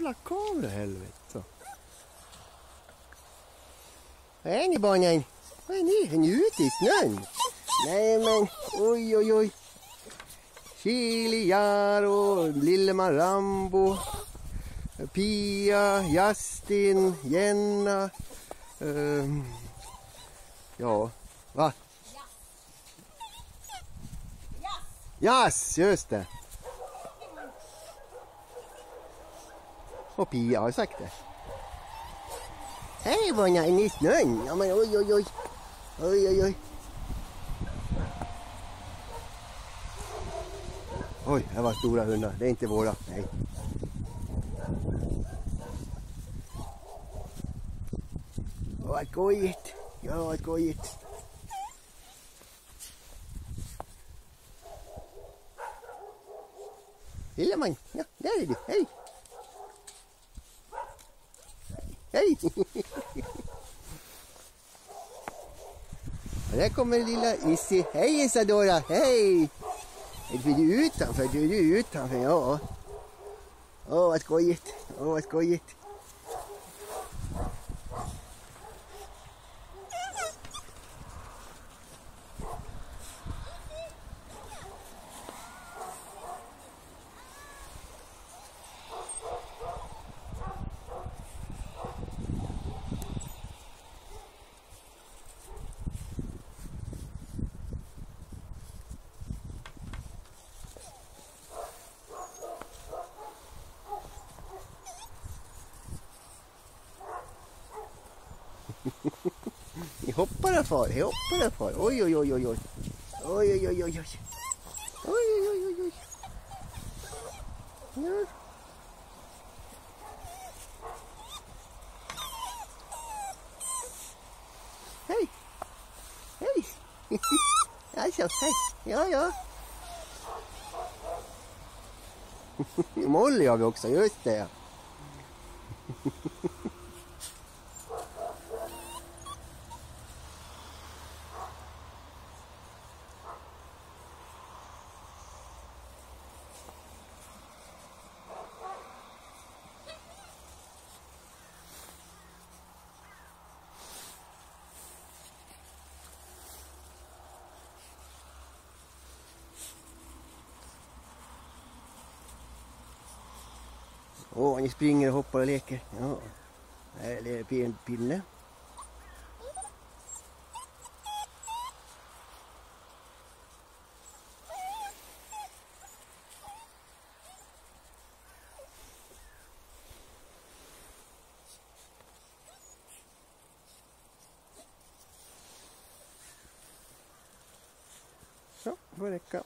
jävla kamera, helvete. Vad är ni barnen? Vad är ni? Är ni ute i snön? Nej men, oj oj oj. Chili, Jaro, Lilleman Rambo, Pia, Justin, Jenna. Ja, va? Jas, just det. Och Pia har sagt det. Hej barnen, är ni i snön? Ja men oj oj oj. Oj oj oj. Oj, det var stora hundar. Det är inte våra. Nej. Vad skojigt. Ja, vad skojigt. Lilleman, ja, där är du. Hej. Hej. Och där kommer lilla Issi. Hej Isadora, hej. Är du utanför? Du är utanför, ja. Åh, vad skojigt. Åh, vad skojigt. Ni hoppar där far, ni hoppar där far. Oj oj oj oj oj. Oj oj oj oj oj. Oj oj oj oj oj. Ja. Hej. Hej. Alltså, hej. Ja ja. Molly har vi också, just det. Åh, ni springer och hoppar och leker. Ja. Här är det pinne. Så, får räcka.